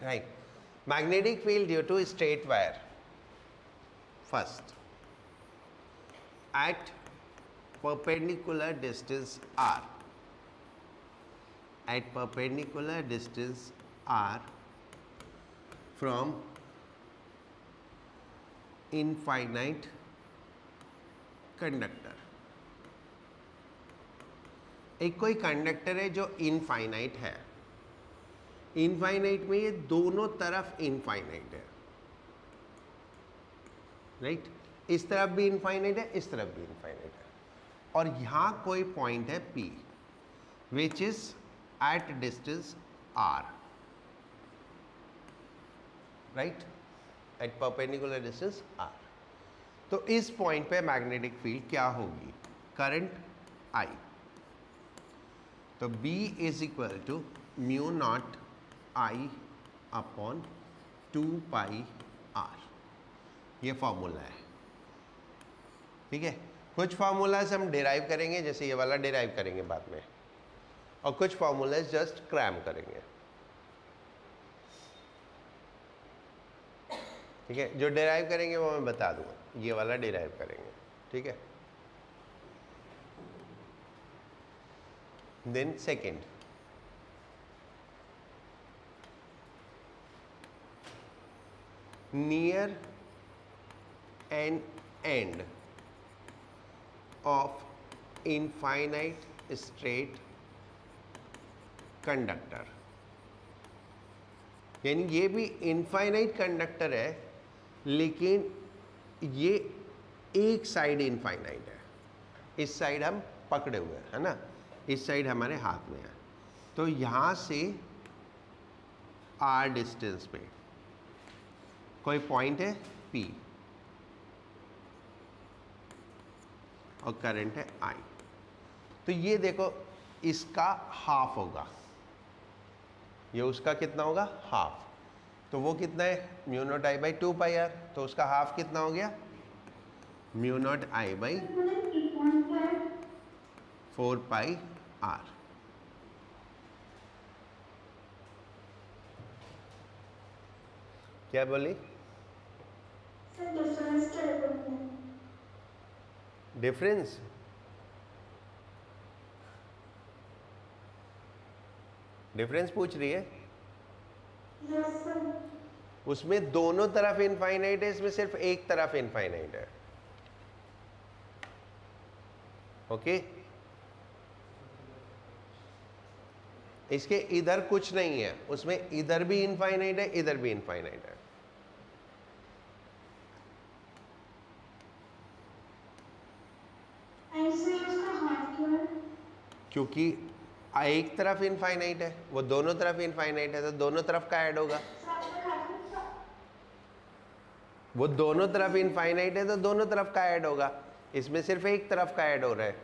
right? Magnetic field due to straight wire. First, at perpendicular distance r, at perpendicular distance r from infinite conductor. एक कोई conductor है जो infinite है. Infinite में ये दोनों तरफ इनफाइनाइट है, राइट? इस तरफ भी इनफाइनाइट है, इस तरफ भी इनफाइनाइट है. और यहां कोई पॉइंट है P which is at distance R, right? At perpendicular distance R. तो इस पॉइंट पे मैग्नेटिक फील्ड क्या होगी? Current I. तो B is equal to mu naught I upon 2 pi R. ये फॉर्मूला है, ठीक है? कुछ फार्मूलाज हम डिराइव करेंगे, जैसे ये वाला डिराइव करेंगे बाद में, और कुछ फार्मूलाज जस्ट क्रैम करेंगे, ठीक है? जो डिराइव करेंगे वो मैं बता दूंगा, ये वाला डिराइव करेंगे, ठीक है? Then second, near an end of infinite straight conductor. यानी ये भी इनफाइनाइट कंडक्टर है, लेकिन ये एक साइड इनफाइनाइट है. इस साइड हम पकड़े हुए हैं, है ना? इस साइड हमारे हाथ में है. तो यहां से R डिस्टेंस पे कोई पॉइंट है P और करंट है I. तो ये देखो, इसका हाफ होगा, ये उसका कितना होगा? हाफ. तो वो कितना है? Mu naught I by 2 pi R. तो उसका हाफ कितना हो गया? Mu naught I by 4 pi R. क्या बोली? डिफरेंस डिफरेंस पूछ रही है? yes, sir. उसमें दोनों तरफ इनफाइनाइट है, इसमें सिर्फ एक तरफ इनफाइनाइट है. ओके? इसके इधर कुछ नहीं है, उसमें इधर भी इनफाइनाइट है, इधर भी इनफाइनाइट है. ऐसे उसका हाफ क्यों है? क्योंकि एक तरफ इनफाइनाइट है, वो दोनों तरफ इनफाइनाइट है, तो दोनों तरफ का ऐड होगा. वो दोनों तरफ इनफाइनाइट है तो दोनों तरफ का ऐड होगा. इसमें सिर्फ एक तरफ का ऐड हो रहा है.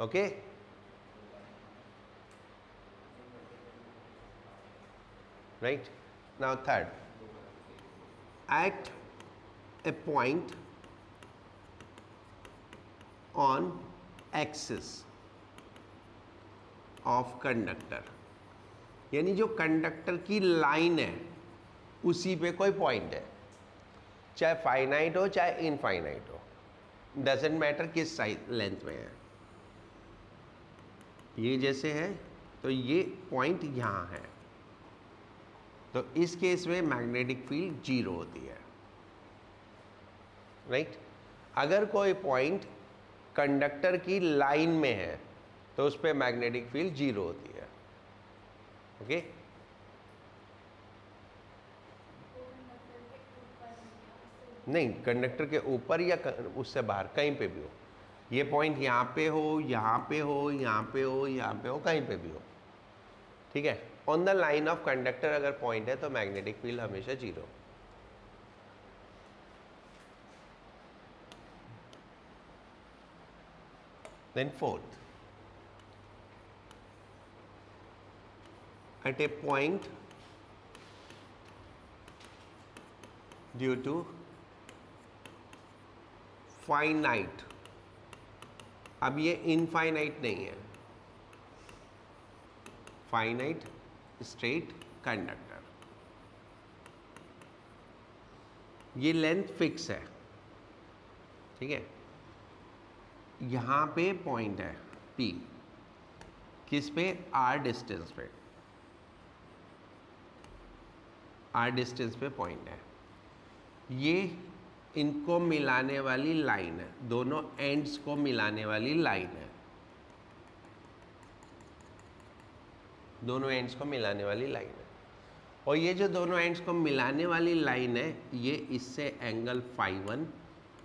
Okay? Right? Now third, at a point on axis of conductor. यानी जो कंडक्टर की लाइन है उसी पे कोई पॉइंट है, चाहे फाइनाइट हो चाहे इनफाइनाइट हो, डजेंट मैटर किस साइड लेंथ में है. ये जैसे है तो ये पॉइंट यहाँ है, तो इस केस में मैग्नेटिक फील्ड 0 होती है, राइट? अगर कोई पॉइंट कंडक्टर की लाइन में है तो उस पर मैग्नेटिक फील्ड 0 होती है. ओके? नहीं, कंडक्टर के ऊपर या उससे बाहर कहीं पे भी हो. ये पॉइंट यहाँ पे हो, यहाँ पे हो, यहाँ पे हो, यहाँ पे हो, कहीं पे भी हो, ठीक है? On the line of conductor अगर पॉइंट है तो मैग्नेटिक फील्ड हमेशा 0. Then fourth, at a point due to finite. अब ये इनफाइनाइट नहीं है, फाइनाइट स्ट्रेट कंडक्टर. ये लेंथ फिक्स है, ठीक है। यहाँ पे पॉइंट है P, किस पे, R डिस्टेंस पे, R डिस्टेंस पे पॉइंट है। ये इनको मिलाने वाली लाइन है, दोनों एंड्स को मिलाने वाली लाइन है, दोनों एंड्स को मिलाने वाली लाइन है। और ये जो दोनों एंड्स को मिलाने वाली लाइन है, ये इससे एंगल φ1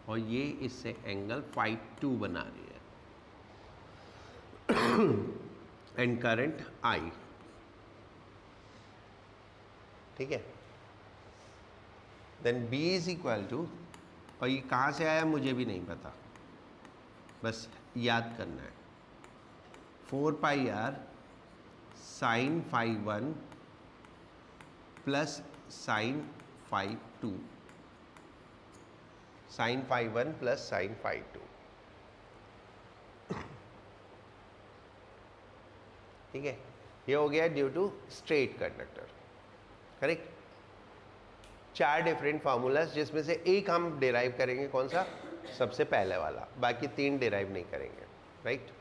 और ये इससे एंगल φ2 बना रही है। एंड करंट I, ठीक है। Then B is equal to, और ये कहाँ से आया मुझे भी नहीं पता, बस याद करना है, 4πr sin φ1 plus sin φ2, sin φ1 plus sin φ2, ठीक है। ये हो गया due to straight conductor, correct. 4 different formulas, जिसमें से एक हम डिराइव करेंगे, कौन सा, सबसे पहले वाला, बाकी 3 डिराइव नहीं करेंगे, right.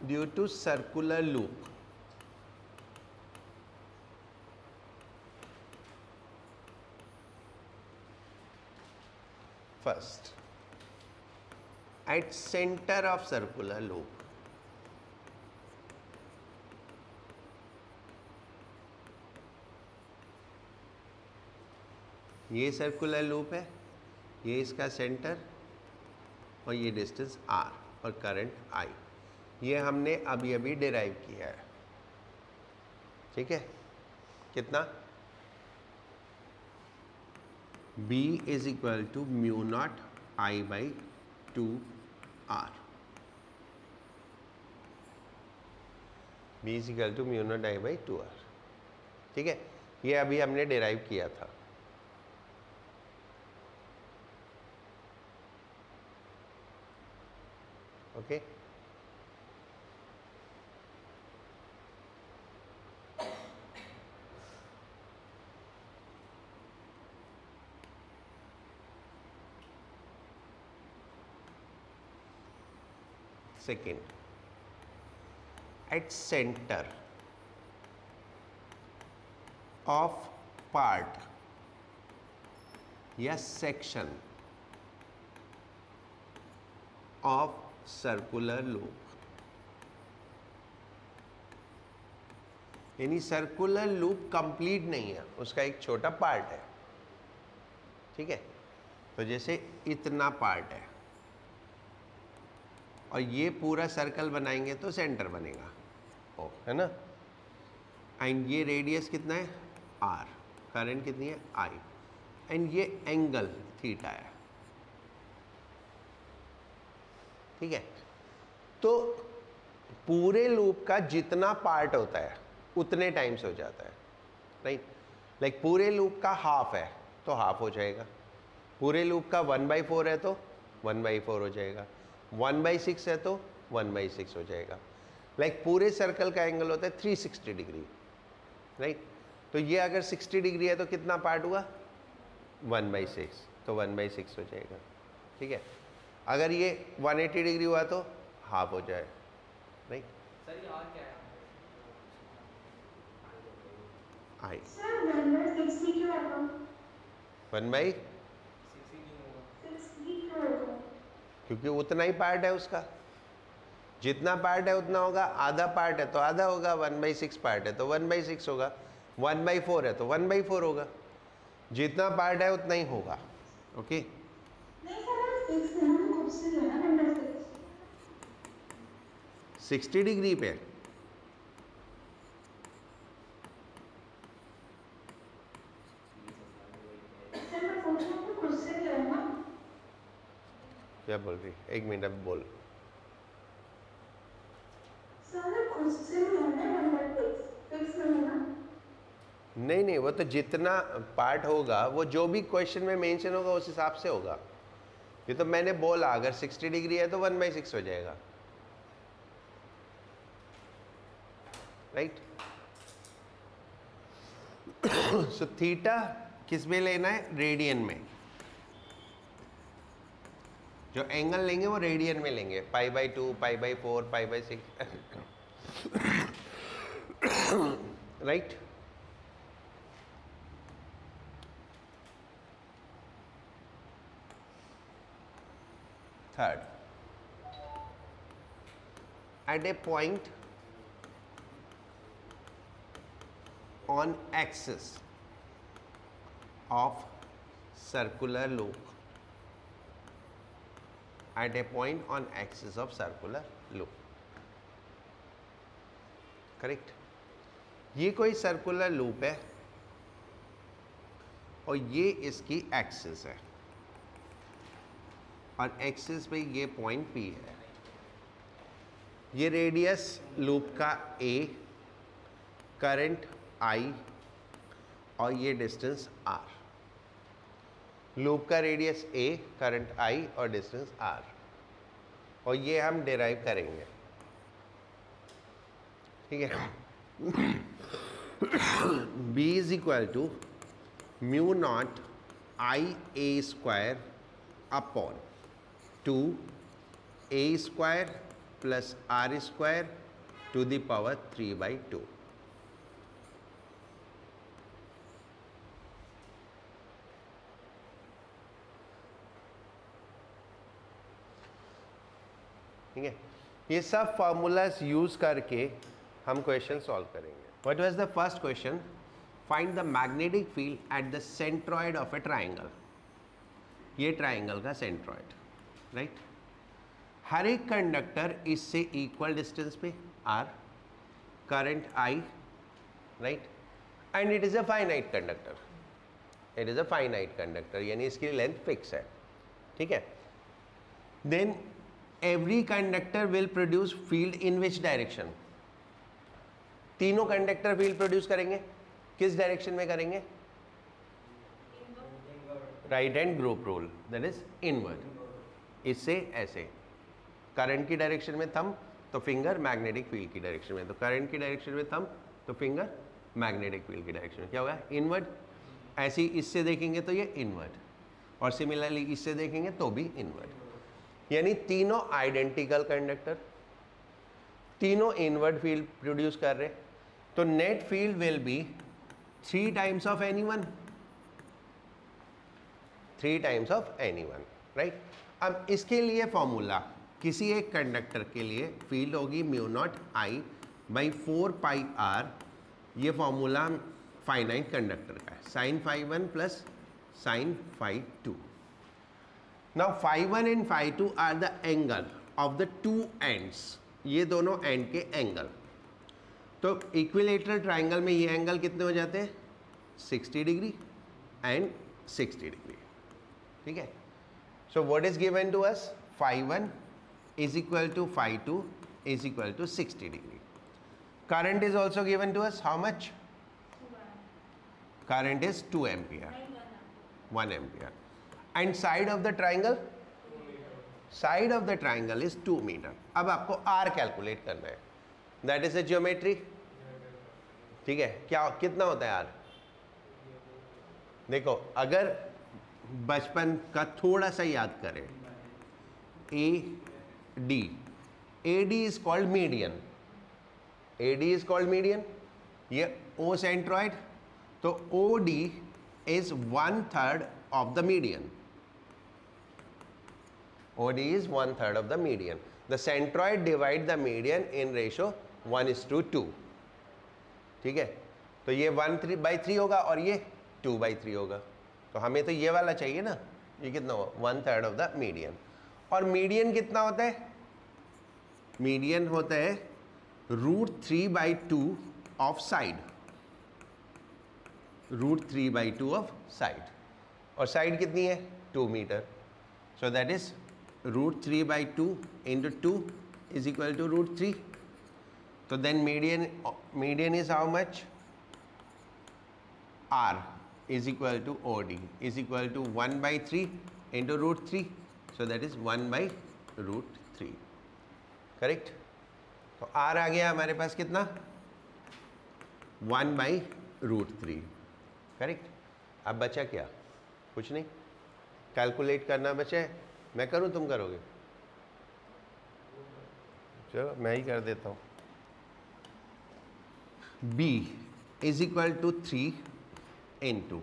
Due to circular loop, first at center of circular loop, ये सर्कुलर लूप है, ये इसका सेंटर और ये डिस्टेंस r और करंट I, ये हमने अभी अभी डिराइव किया है, ठीक है। कितना, B is equal to mu naught I/2r, B is equal to mu naught I/2r, ठीक है। ये अभी हमने डिराइव किया था, okay. Second, at center of part या section of circular loop, यानी सर्कुलर लूप कंप्लीट नहीं है, उसका एक छोटा पार्ट है, ठीक है। तो जैसे इतना पार्ट है और ये पूरा सर्कल बनाएंगे तो सेंटर बनेगा, ओ, है ना। एंड ये रेडियस कितना है, r, करंट कितनी है, I, एंड ये एंगल थीटा है, ठीक है। तो पूरे लूप का जितना पार्ट होता है उतने टाइम्स हो जाता है, राइट। लाइक पूरे लूप का हाफ है तो हाफ हो जाएगा, पूरे लूप का 1/4 है तो 1/4 हो जाएगा, 1/6 है तो 1/6 हो जाएगा। लाइक पूरे सर्कल का एंगल होता है 360 डिग्री, राइट। तो ये अगर 60 डिग्री है तो कितना पार्ट हुआ, 1/6, तो 1/6 हो जाएगा, ठीक है। अगर ये 180 डिग्री हुआ तो हाफ हो जाए, राइट। सर ये और क्या है, I सर 1/60 क्यों होगा, 1/6 60 क्यों होगा, क्योंकि उतना ही पार्ट है उसका, जितना पार्ट है उतना होगा। आधा पार्ट है तो आधा होगा, 1/6 पार्ट है तो 1/6 होगा, 1/4 है तो 1/4 होगा, जितना पार्ट है उतना ही होगा, ओके। नहीं सर 6 है ना, खुद से है ना 1/6, 60 डिग्री पे सर मैं पूछ रहा हूँ खुद से है ना, क्या बोल रही, एक मिनट अब बोल। सर खुद से है ना 1/6, फिक्स है ना, नहीं नहीं, वो तो जितना पार्ट होगा वो जो भी क्वेश्चन में मेंशन होगा उस हिसाब से होगा। ये तो मैंने बोला अगर 60 डिग्री है तो 1/6 हो जाएगा, राइट। सो थीटा किस में लेना है? रेडियन में। जो एंगल लेंगे वो रेडियन में लेंगे, π/2, π/4, π/6, right. Third, at a point on axis of circular loop, at a point on axis of circular loop, correct. ये कोई सर्कुलर लूप है और ये इसकी एक्सिस है और एक्सिस पे ये पॉइंट P है। ये रेडियस लूप का A, करंट I और ये डिस्टेंस R। लूप का रेडियस A, करंट I और डिस्टेंस R, और ये हम डिराइव करेंगे, ठीक है। B is equal to mu naught IA² upon 2A² plus R² to the power 3/2। ठीक है, ये सब फॉर्मूलाज यूज करके हम क्वेश्चन सॉल्व करेंगे। What was the first question? Find the magnetic field at the centroid of A triangle. ये triangle का centroid, right. हर एक कंडक्टर इससे इक्वल डिस्टेंस पे R, current I, right, and it is a finite conductor. It is a finite conductor यानी इसकी length fix है, ठीक है। Then every conductor will produce field in which direction? तीनों कंडक्टर फील्ड प्रोड्यूस करेंगे, किस direction में करेंगे? Right hand grip rule, that is inward. इससे ऐसे, करंट की डायरेक्शन में थंब तो फिंगर मैग्नेटिक फील्ड की डायरेक्शन में, तो करंट की डायरेक्शन में थंब तो फिंगर मैग्नेटिक फील्ड की डायरेक्शन में। क्या होगा? इनवर्ड। ऐसे ही इससे देखेंगे तो ये इनवर्ड, और सिमिलरली इससे देखेंगे तो भी इनवर्ड। यानी तीनों आइडेंटिकल कंडक्टर, तीनों इनवर्ड फील्ड प्रोड्यूस कर रहे, तो net field will be 3 times of anyone, 3 times of anyone, right. अब इसके लिए फॉर्मूला, किसी एक कंडक्टर के लिए फील्ड होगी म्यू नॉट I/4πr। ये फॉर्मूला फाइनाइट कंडक्टर का है, sin φ1 plus sin φ2। Now φ1 and φ2 are the angle of the two ends, ये दोनों एंड के एंगल। तो इक्विलेटरल ट्राइंगल में ये एंगल कितने हो जाते हैं? 60 डिग्री एंड 60 डिग्री, ठीक है। So what is given to us? φ1 is equal to φ2 is equal to 60 degree. Current is also given to us, how much? Current is 2 ampere, 1 ampere, and side of the triangle, side of the triangle is 2 metre. अब आपको R calculate करना है, that is a geometry, ठीक है। क्या कितना होता है R? देखो, अगर बचपन का थोड़ा सा याद करें, AD is called median, AD is called median. ये O सेंट्रॉइड, तो OD is 1/3 of the median. OD is 1/3 of the median. The centroid divide the median in ratio 1:2, ठीक है। तो ये 1/3 होगा और ये 2/3 होगा। तो हमें तो ये वाला चाहिए ना, ये कितना होगा? 1/3 of the median। और मीडियन कितना होता है? मीडियन होता है √3/2 ऑफ साइड, √3/2 ऑफ साइड, और साइड कितनी है? 2 metre. So that is √3/2 into 2 is equal to √3। तो then median is how much? R is equal to OD is equal to 1/3 into √3, so that is 1/√3, correct. तो R आ गया हमारे पास कितना? 1/√3, correct. अब बचा क्या? कुछ नहीं, कैलकुलेट करना बचा है। मैं करूं तुम करोगे? चलो मैं ही कर देता हूं। b is equal to 3 into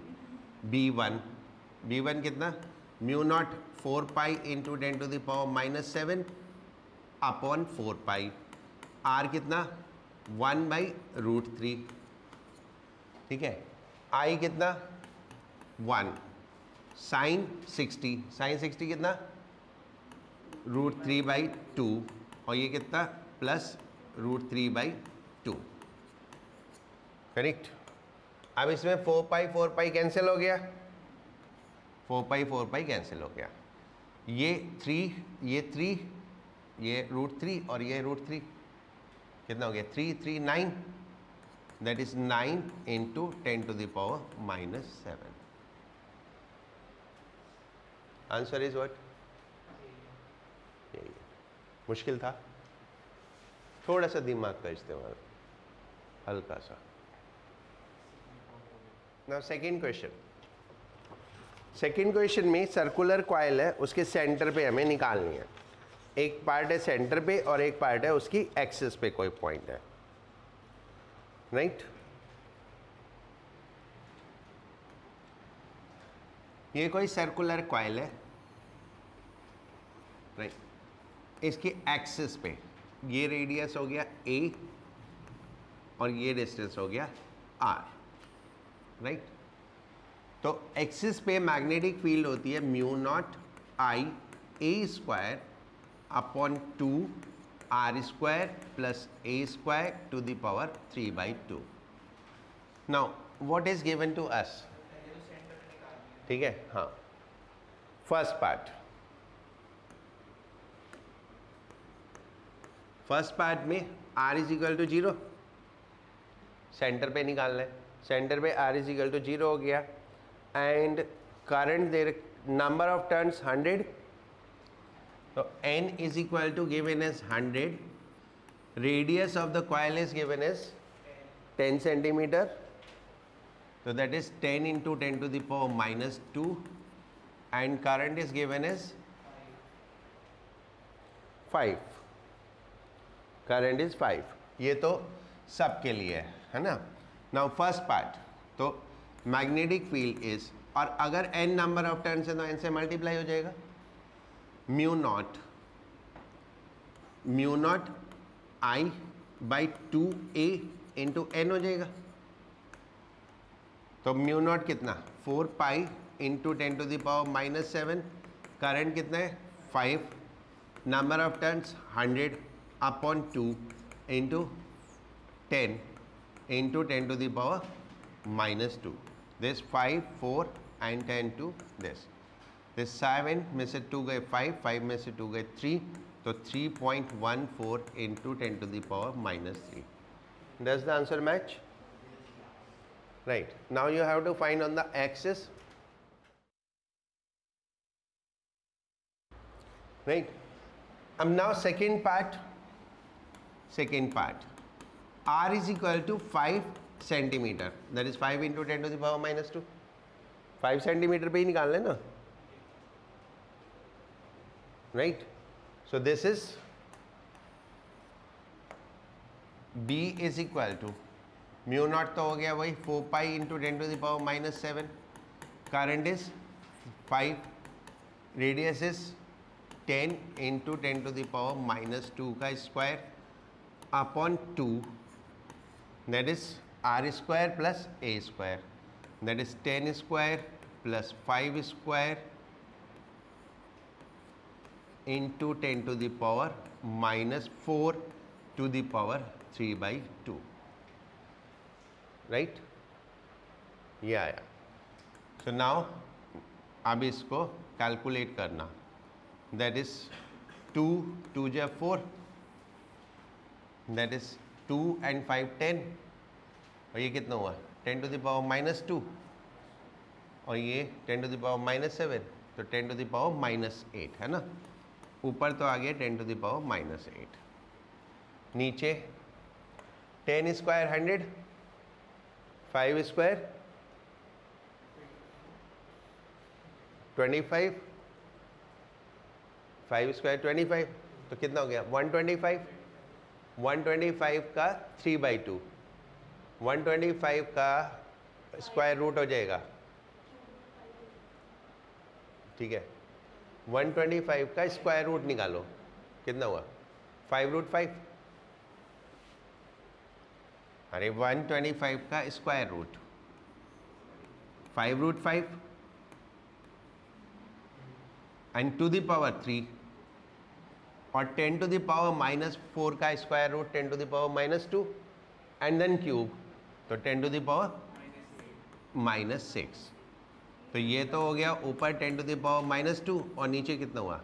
b1 कितना? Mu naught 4 pi into 10⁻⁻7 upon 4 pi. r कितना? 1/√3, ठीक है। i कितना? 1। साइन 60 कितना? √3/2, और ये कितना? Plus √3/2, correct. अब इसमें 4 पाई कैंसिल हो गया, 4 पाई कैंसिल हो गया। ये 3, ये √3 और ये √3, कितना हो गया? 3 9, that is 9 into 10⁻⁻7। Answer is what? यही है। मुश्किल था, थोड़ा सा दिमाग का इस्तेमाल, हल्का सा। नाउ सेकेंड क्वेश्चन में सर्कुलर कॉइल है, उसके सेंटर पे हमें निकालनी है। एक पार्ट है सेंटर पे और एक पार्ट है उसकी एक्सिस पे कोई पॉइंट है, राइट। ये कोई सर्कुलर कॉइल है, राइट। इसकी एक्सिस पे ये रेडियस हो गया a और ये डिस्टेंस हो गया r, राइट। तो एक्सिस पे मैग्नेटिक फील्ड होती है mu naught I a² upon 2 r² plus a² to the power 3/2। Now what is given to us? ठीक है, हाँ। फर्स्ट पार्ट में r is equal to 0, centre पे निकालना है। सेंटर पे r इज इक्वल टू 0 हो गया, and current their number of turns 100, तो n is equal to given as 100, radius of the coil is given as 10 centimetre, so that is 10 into 10⁻⁻2, and current is given as 5, current is 5। ये तो सबके लिए है ना। Now first part, तो magnetic field is, और अगर n number of turns है तो n से मल्टीप्लाई हो जाएगा, mu naught I/2a into n हो जाएगा। तो म्यू नॉट कितना? 4 पाई इंटू 10⁻⁻7, करंट कितना है? 5, number of turns 100 upon 2 into 10 into 10⁻⁻2, this 5 4 and 10 to this 7 में से 2 गए 5 में से 2 गए 3, तो 3.14 into 10⁻⁻3। Does the answer match? Right. Now you have to find on the axis. Right. Now second part. R is equal to 5 centimeter. That is 5 into 10⁻⁻2. 5 centimeter पे ही निकाल लेना. Right. So this is B is equal to mu naught तो हो गया वही 4 pi into 10⁻⁻7, current is 5, radius is 10 into 10⁻⁻2 का square upon 2, that is r² plus a², that is 10² plus 5² into 10⁻⁻4 to the power 3/2, right. ये आया। So now अब इसको calculate करना, दैट इज 2 जा 4, दैट इज 2 and 5 10, और ये कितना हुआ? 10⁻⁻2, और ये 10⁻⁻7, तो 10⁻⁻8 है ना। ऊपर तो आ गया 10⁻⁻8, नीचे 10² 100, 5 स्क्वायर 25, 5 स्क्वायर 25, तो कितना हो गया 125। 125 का 3/2, 125 का स्क्वायर रूट हो जाएगा, ठीक है। 125 का स्क्वायर रूट निकालो, कितना हुआ 5√5। अरे 125 का square root 5√5 and to the power 3, और 10 टू द पावर -4 का square root 10 to the power -2 and then cube, तो 10 टू द पावर -6। तो ये तो हो गया ऊपर 10 टू द पावर -2 और नीचे कितना हुआ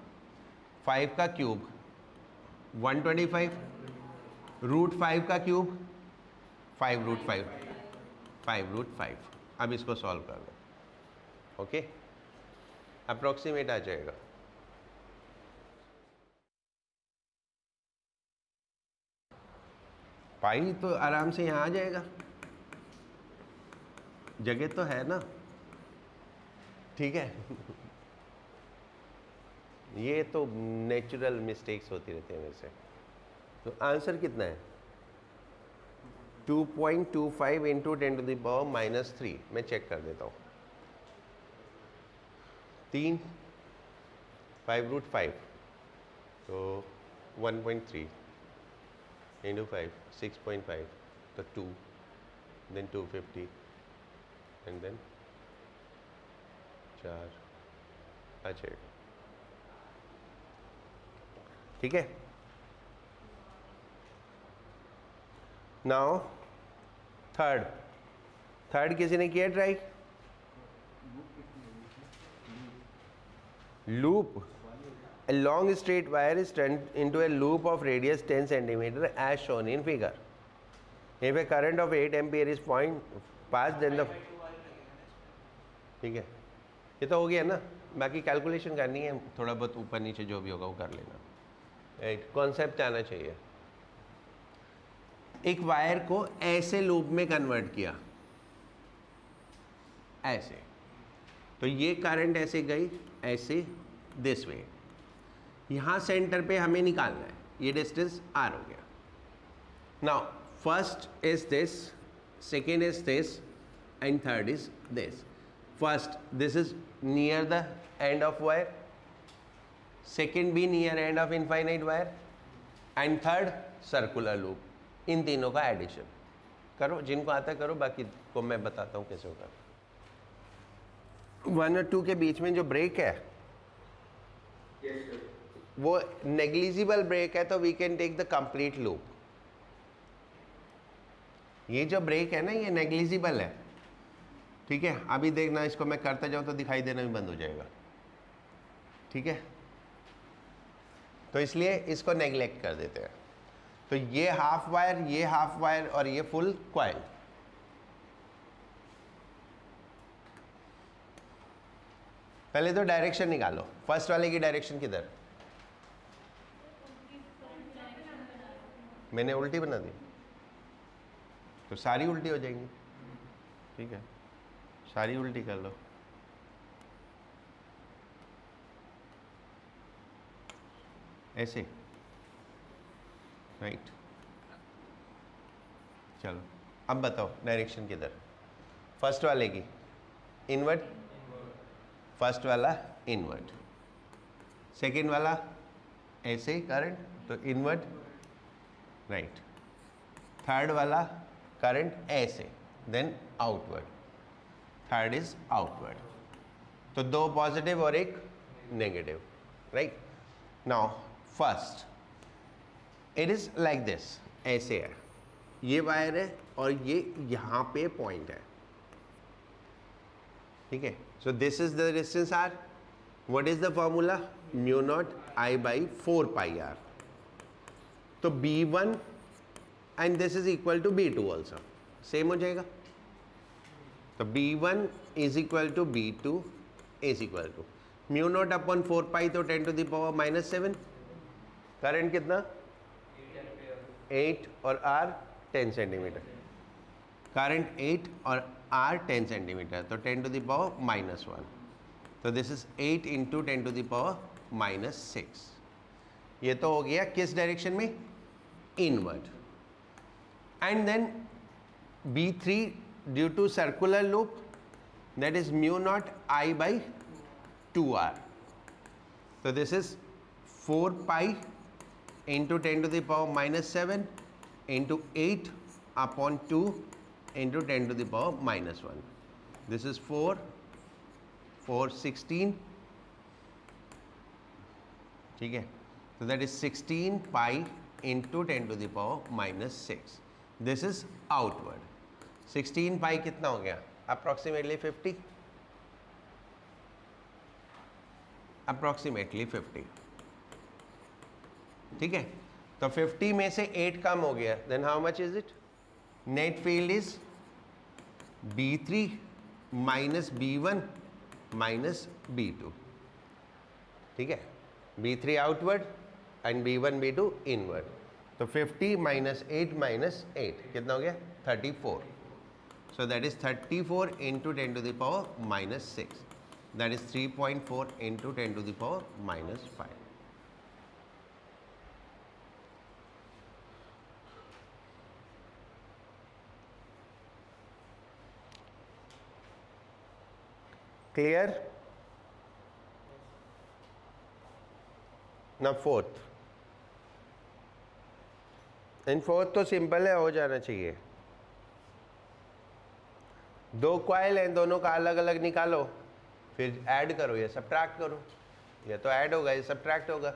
5 का क्यूब 125, √5 का क्यूब 5√5। अब इसको सॉल्व कर लो, ओके, अप्रोक्सीमेट आ जाएगा। पाई तो आराम से यहाँ आ जाएगा, जगह तो है ना, ठीक है। ये तो नेचुरल मिस्टेक्स होती रहती हैं वैसे। तो आंसर कितना है 2.25 इंटू 10 टू द पावर -3। मैं चेक कर देता हूँ, 3 5√5, तो 1.3 इंटू 5 6.5, तो 2, देन 250 एंड देन 4 आ जाएगा, ठीक है। नाउ थर्ड किसी ने किया try? Loop, a long straight wire is turned into a loop of radius 10 centimeter as shown in figure. If a current of 8 ampere is passed, then the, ठीक है, ये तो हो गया ना। बाकी कैलकुलेशन करनी है, थोड़ा बहुत ऊपर नीचे जो भी होगा वो कर लेना, राइट। कॉन्सेप्ट आना चाहिए। एक वायर को ऐसे लूप में कन्वर्ट किया, ऐसे, तो ये करंट ऐसे गई, ऐसे दिस वे, यहाँ सेंटर पे हमें निकालना है, ये डिस्टेंस r हो गया। Now first is this, second is this and third is this. First this is near the end of wire, second भी near end of infinite wire, and third circular loop. इन तीनों का addition करो, जिनको आता है करो, बाकी को मैं बताता हूँ कैसे होगा। 1 और 2 के बीच में जो ब्रेक है, वो नेग्लिजिबल ब्रेक है, तो we can take the complete loop. ये जो ब्रेक है ना, ये नेग्लिजिबल है, ठीक है। अभी देखना, इसको मैं करता जाऊं तो दिखाई देना भी बंद हो जाएगा, ठीक है। तो इसलिए इसको नेग्लेक्ट कर देते हैं। तो ये हाफ वायर, ये हाफ वायर और ये फुल कॉइल। पहले तो डायरेक्शन निकालो। फर्स्ट वाले की डायरेक्शन किधर? मैंने उल्टी बना दी, तो सारी उल्टी हो जाएंगी, ठीक है। सारी उल्टी कर लो, ऐसे, राइट। चलो अब बताओ डायरेक्शन किधर? फर्स्ट वाले की इनवर्ट, फर्स्ट वाला इनवर्ट, सेकेंड वाला ऐसे करंट, तो इनवर्ट, राइट। थर्ड वाला करंट ऐसे, then outward, third is outward. तो दो पॉजिटिव और एक negative, right. Now first it is like this, ऐसे है, ये वायर है और ये यहाँ पे पॉइंट है, ठीक है। सो this is the distance r. What is the formula? μ0 I/4πr. तो B1 and this is equal to B2 also, same हो जाएगा। तो B1 is equal to B2 is equal to μ0/4π, तो 10 टू द पावर -7। करंट कितना? 8 और R 10 centimetre. Current 8 और R 10 centimetre, तो 10 to the power -1, तो this is 8 into 10 to the power -6। ये तो हो गया किस डायरेक्शन में, inward. And then B3 due to circular loop, that is mu naught I by 2R. So this is 4 pi into 10 to the power -7 into 8 upon 2 into 10 to the power -1. This is 4, 16. ठीक है, so that is 16 pi into 10 to the power -6. This is outward. 16 pi कितना हो गया, approximately 50, approximately 50। ठीक है, तो 50 में से 8 कम हो गया, then how much is it, net field is B3 minus B1 minus B2। ठीक है, B3 outward and B1 B2 inward, तो 50 माइनस 8 माइनस 8 कितना हो गया, 34। So that is 34 into 10 to the power -6. That is 3.4 into 10 to the power -5. Clear? Now fourth. In fourth तो simple है, हो जाना चाहिए। दो कॉइल हैं, दोनों का अलग अलग निकालो, फिर ऐड करो या सब्ट्रैक्ट करो, या तो ऐड होगा या सब्ट्रैक्ट होगा।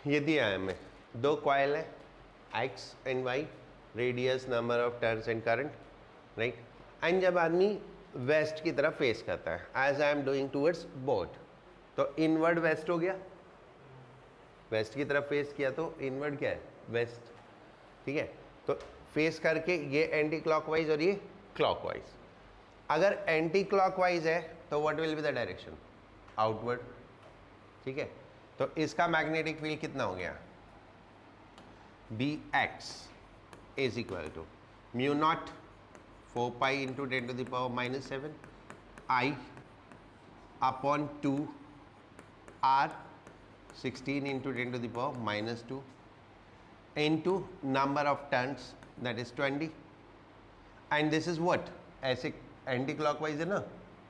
ये दिया है हमें, दो कॉइल है X and Y, radius, number of turns and current, right. एंड जब आदमी वेस्ट की तरफ फेस करता है, as I am doing towards boat, तो इनवर्ड वेस्ट हो गया, वेस्ट की तरफ फेस किया तो इनवर्ड क्या है, वेस्ट। ठीक है, तो फेस करके ये एंटी क्लॉकवाइज और ये क्लॉकवाइज। अगर एंटी क्लॉकवाइज है तो what will be the direction, outward. ठीक है, तो इसका मैग्नेटिक फील्ड कितना हो गया, Bx is equal to mu naught 4 pi into 10 to the power -7 I upon 2 R 16 into 10 to the power -2 into number of turns that is 20। And this is what, ऐसे anticlockwise है ना,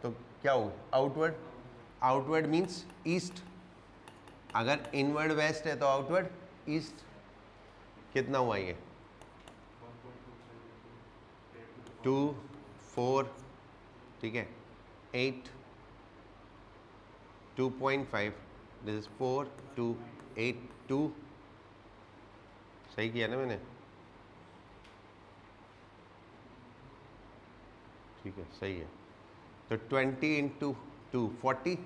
तो क्या हो, outward. Outward means east, अगर inward west है तो outward east. कितना हुआ ये, 2 4, ठीक है, 8 2.5, दिस इज 4 2 8 2, सही किया ना मैंने, ठीक है, सही है। तो 20 into 2 40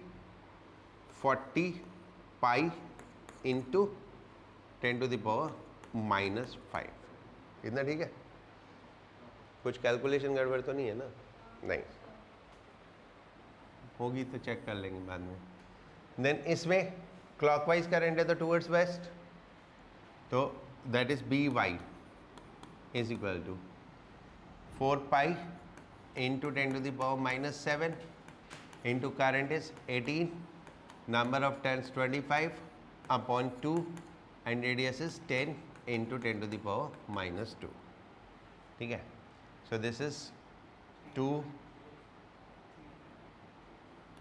pi into 10 to the power -5, इतना ठीक है। कुछ कैलकुलेशन गड़बड़ तो नहीं है ना, नहीं, होगी तो चेक कर लेंगे बाद में। देन इसमें क्लॉकवाइज करंट है तो टूवर्ड्स वेस्ट, तो that is B Y is equal to 4 pi into 10 to the power -7 into current is 18, number of turns 25 upon 2 and radius is 10 into 10 to the power -2। ठीक है, सो this is 2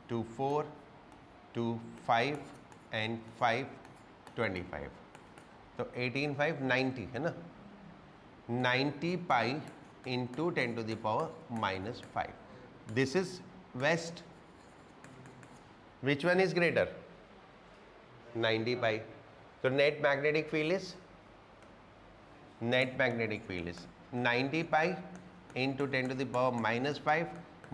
to 4 to 5 and 5 25, तो 18 5 90 है ना, 90 pi into 10 to the power -5। This is west, which one is greater? 90 pi. तो net magnetic field is 90 pi into 10 to the power -5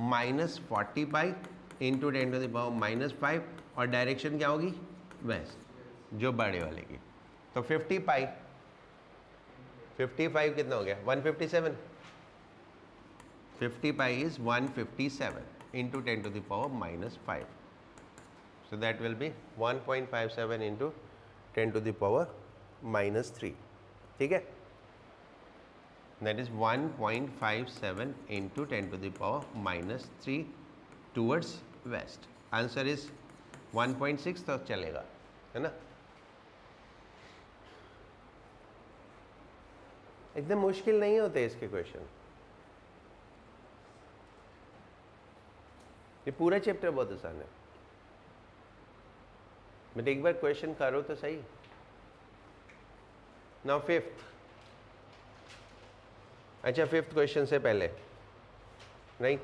minus 40 pi into 10 to the power -5, और direction क्या होगी? Waste, जो बड़े वाले की। तो 50 पाई, 55 कितना हो गया? 157। 50 pi is 157 into 10 to the power -5, so that will be 1.57 into 10 to the power -3। ठीक है, that is 1.57 into 10 to the power -3 towards west। Answer is 1.6 तक चलेगा, है ना। इतने मुश्किल नहीं होते इसके क्वेश्चन, ये पूरा चैप्टर बहुत आसान है, बट एक बार क्वेश्चन करो तो सही। नाउ फिफ्थ, अच्छा फिफ्थ क्वेश्चन से पहले राइट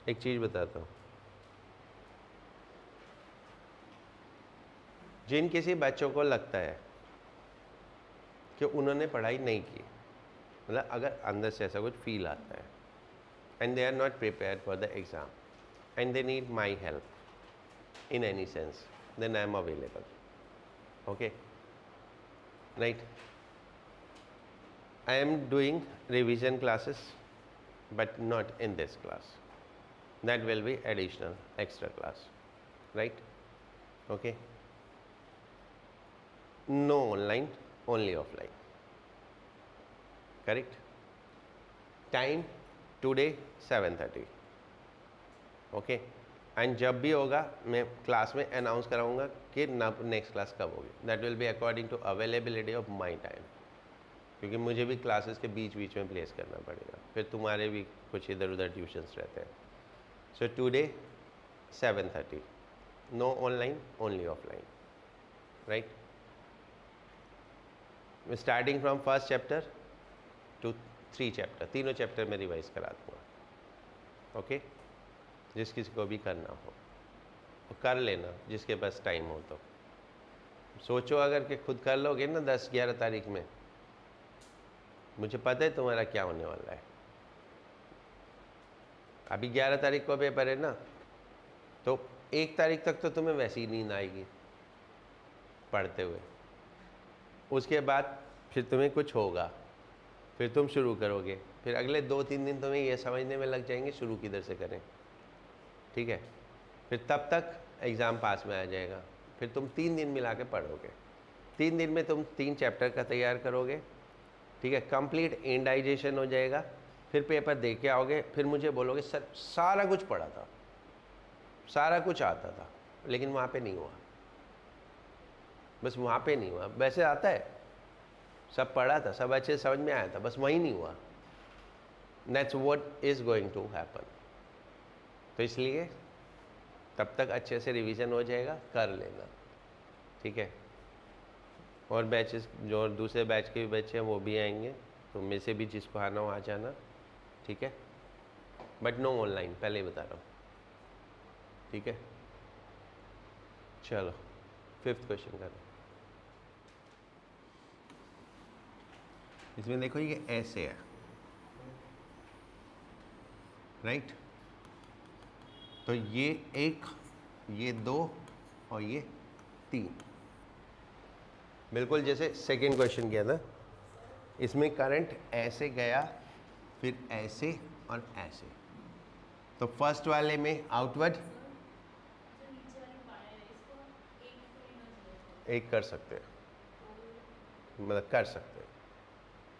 एक चीज बताता हूं। जिन किसी बच्चों को लगता है कि उन्होंने पढ़ाई नहीं की, मतलब अगर अंदर से ऐसा कुछ फील आता है, and they are not prepared for the exam and they need my help in any sense, then I am available, okay, right? I am doing revision classes but not in this class, that will be additional extra class, right? Okay, no online, only offline, correct? Time today 7:30, okay, and जब भी होगा मैं class में announce कराऊंगा कि next class कब होगी। That will be according to availability of my time, क्योंकि मुझे भी क्लासेस के बीच बीच में प्लेस करना पड़ेगा, फिर तुम्हारे भी कुछ इधर उधर ट्यूशन्स रहते हैं। So today 7:30, no online, only offline, right? Starting from first chapter to 3 chapter, तीनों चैप्टर में रिवाइज करा दूँगा, ओके? जिस किसी को भी करना हो तो कर लेना, जिसके पास टाइम हो तो। सोचो अगर कि खुद कर लोगे ना 10-11 तारीख में, मुझे पता है तुम्हारा क्या होने वाला है। अभी 11 तारीख को पेपर है ना, तो 1 तारीख तक तो तुम्हें वैसी ही नींद आएगी पढ़ते हुए। उसके बाद फिर तुम्हें कुछ होगा, फिर तुम शुरू करोगे, फिर अगले 2-3 दिन तुम्हें ये समझने में लग जाएंगे शुरू किधर से करें, ठीक है? फिर तब तक एग्ज़ाम पास में आ जाएगा, फिर तुम 3 दिन मिला के पढ़ोगे, 3 दिन में तुम 3 चैप्टर का तैयार करोगे, ठीक है? कंप्लीट इंडाइजेशन हो जाएगा, फिर पेपर दे के आओगे, फिर मुझे बोलोगे सर सारा कुछ पढ़ा था, सारा कुछ आता था, लेकिन वहाँ पे नहीं हुआ, बस वहाँ पे नहीं हुआ। वैसे आता है, सब पढ़ा था, सब अच्छे समझ में आया था, बस वही नहीं हुआ। That's what is going to happen. तो इसलिए तब तक अच्छे से रिवीजन हो जाएगा, कर लेना, ठीक है? और बैचेस जो दूसरे बैच के भी बच्चे हैं वो भी आएंगे, तो में से भी जिसको आना हो आ जाना, ठीक है? बट नो ऑनलाइन, पहले ही बता रहा हूँ, ठीक है? चलो 5th क्वेश्चन करें। इसमें देखो ये ऐसे है, राइट? तो ये 1, ये 2 और ये 3, बिल्कुल जैसे सेकेंड क्वेश्चन किया था। इसमें करंट ऐसे गया, फिर ऐसे और ऐसे, तो फर्स्ट वाले में आउटवर्ड एक कर सकते हैं, मतलब कर सकते हैं,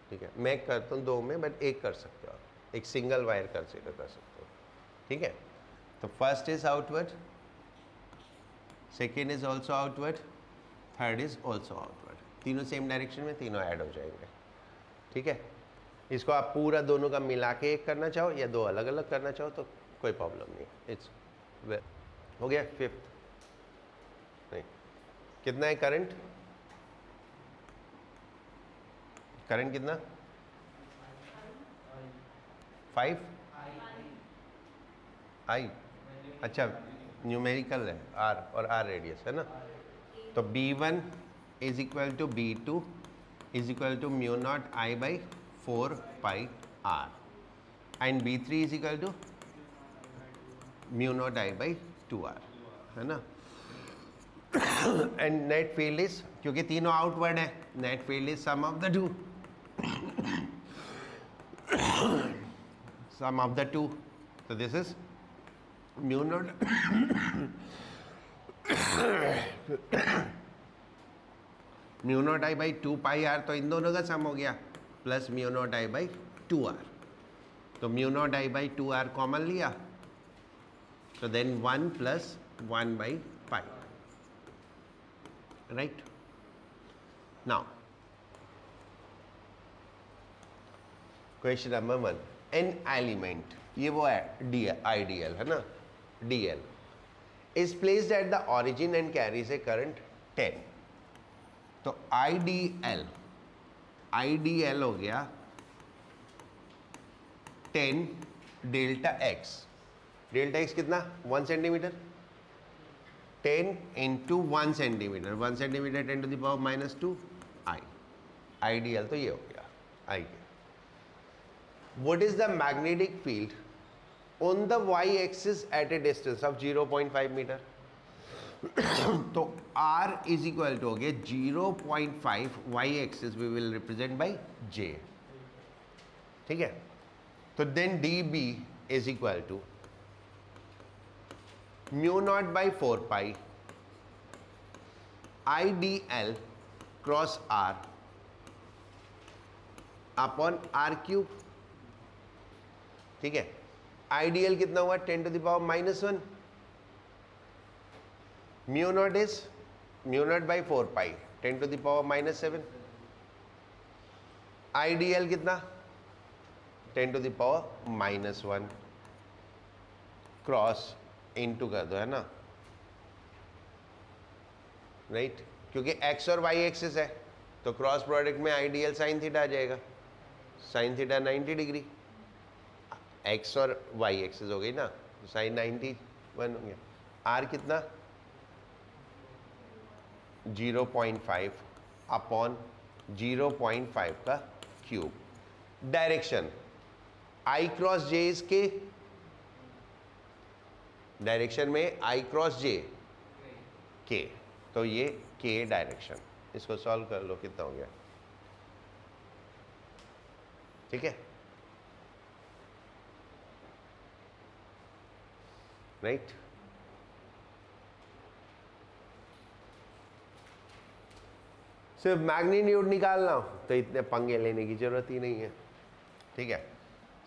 ठीक है। मैं करता हूँ 2 में, बट एक कर सकते हो, एक सिंगल वायर कंसीडर कर सकते हो, ठीक है। तो first is outward, second is also outward, third is also outward. तीनों सेम डायरेक्शन में, तीनों ऐड हो जाएंगे, ठीक है। इसको आप पूरा दोनों का मिला के एक करना चाहो या 2 अलग अलग करना चाहो तो कोई प्रॉब्लम नहीं, इट्स हो गया। फिफ्थ नहीं, कितना है करंट? करंट कितना? 5 आई, अच्छा न्यूमेरिकल है, आर और आर रेडियस है ना। तो B1 is equal to B2 is equal to mu naught I by 4 pi R, and B3 is equal to mu naught I by 2R, है ना। एंड नेट फील्ड इज, क्योंकि तीनों outward है, net field is sum of the two, sum of the two. So this is mu naught mu naught I by 2 pi r, तो इन दोनों का सम हो गया, plus mu naught I by 2r। तो mu naught I by 2r common लिया, तो देन 1 plus 1 by pi, right. Now question number 1, an element, ये वो है आइडियल है ना, DL is placed at the origin and carries a current 10। तो आइडियल हो गया 10 डेल्टा एक्स, डेल्टा एक्स कितना? 1 सेंटीमीटर, 10 इंटू 1 centimetre, 1 centimetre 10 to the power minus 2 I. Ideal तो ये हो गया आई। What is the magnetic field on the y-axis at a distance of 0.5 meter? तो R is equal to हो गया 0.5, y-axis we will represent by J, ठीक है। तो then dB is equal to mu naught by 4 pi IDL cross R upon R cube, ठीक है। Ideal कितना हुआ? 10 to the power minus 1, mu naught is mu naught by 4 pi 10 to the power minus 7। Ideal कितना? 10 to the power minus 1, cross into कर दो, है ना, right. क्योंकि एक्स और वाई एक्सिस है, तो क्रॉस प्रोडक्ट में आइडियल साइन थीटा आ जाएगा, साइन थीटा 90 डिग्री, एक्स और वाई एक्सिस हो गई ना, साइन 91 हो गया। आर कितना? 0.5 अपॉन 0.5 का क्यूब। डायरेक्शन आई क्रॉस जे इसके डायरेक्शन में, आई क्रॉस जे के, तो ये के डायरेक्शन। इसको सॉल्व कर लो, कितना हो गया, ठीक है, राइट। सिर्फ मैग्नीट्यूड निकालना हो तो इतने पंगे लेने की जरूरत ही नहीं है, ठीक है।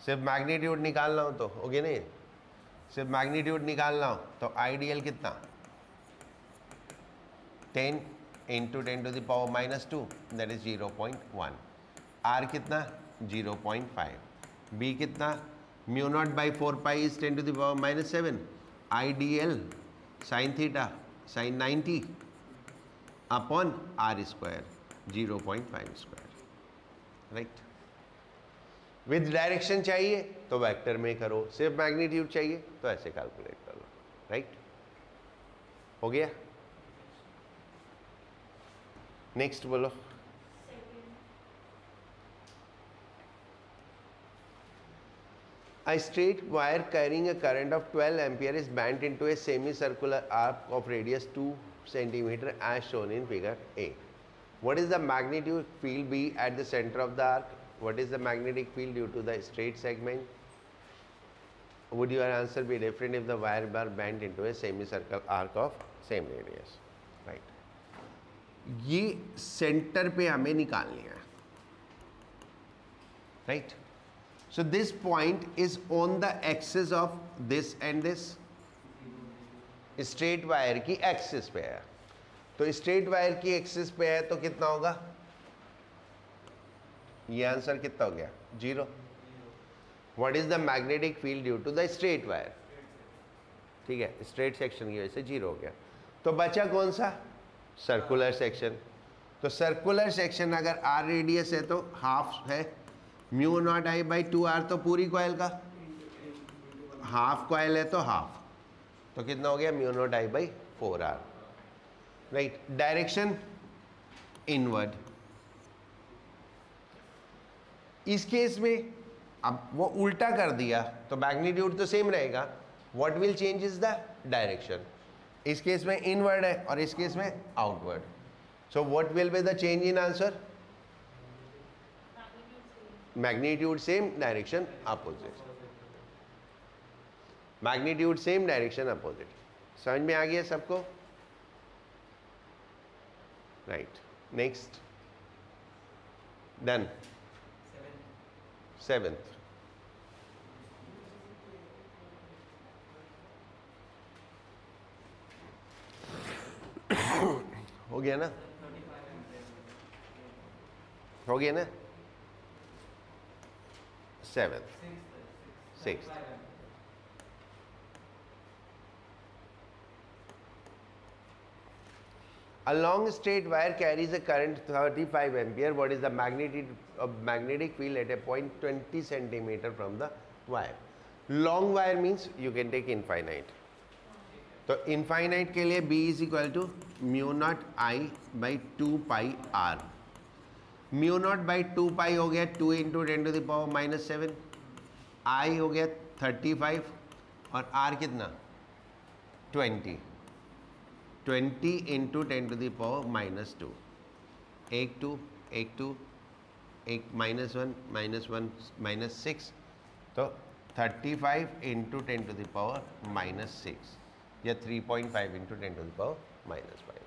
सिर्फ मैग्नीट्यूड निकालना हो तो हो गया नहीं, सिर्फ मैग्नीट्यूड निकालना हो तो आइडियल कितना? 10 into 10 to the power minus 2, that is 0.1। R कितना? 0.5। बी कितना? Mu naught by 4 pi is 10 to the power minus 7। Ideal sine theta sine 90 upon R square 0.5 square, right. With direction चाहिए तो vector में करो, सिर्फ magnitude चाहिए तो ऐसे कैलकुलेट कर लो, राइट। हो गया। नेक्स्ट बोलो। A straight wire carrying a current of 12 ampere is bent into a semicircular arc of radius 2 centimeter as shown in figure A. What is the magnetic field B at the center of the arc? What is the magnetic field due to the straight segment? would your answer be different if the wire bar bent into a semicircle arc of same radius? Right. ये centre पे हमें निकालनी है. Right. So this point is on the axis of this and this. Straight wire की axis पे है. तो straight wire की एक्सिस पे है तो कितना होगा? ये आंसर कितना हो गया? 0. What is the magnetic field due to the straight wire? ठीक है, स्ट्रेट सेक्शन की वजह से 0 हो गया. तो बचा कौन सा? Circular section. तो सर्कुलर सेक्शन अगर r रेडियस है तो हाफ है mu naught I by 2r. तो पूरी कॉइल का हाफ कॉइल है तो हाफ. तो कितना हो गया? Mu naught I by 4r. Right. Direction inward. इस केस में अब वो उल्टा कर दिया तो मैग्नीट्यूड तो सेम रहेगा. What will change is the direction. इस केस में इनवर्ड है और इस केस में outward. So what will be the change in answer? Magnitude same, direction opposite. Magnitude same, direction opposite. समझ में आ गया सबको? राइट. नेक्स्ट. डन. 7th. हो गया ना? हो गया ना? 7th. 6th. A long straight wire carries a current 35 ampere. What is the magnitude of magnetic field at a point 20 centimeter from the wire? Long wire means you can take infinite. तो infinite के लिए B is equal to mu naught I by 2 pi R. Mu naught by 2 pi हो गया 2 into 10 to the power minus 7. I हो गया 35 और R कितना? 20. 20 into 10 to the power minus 2. एक 2, एक 2, एक -1, -1, -6. तो 35 into 10 to the power minus 6 या 3.5 into 10 to the power minus 5.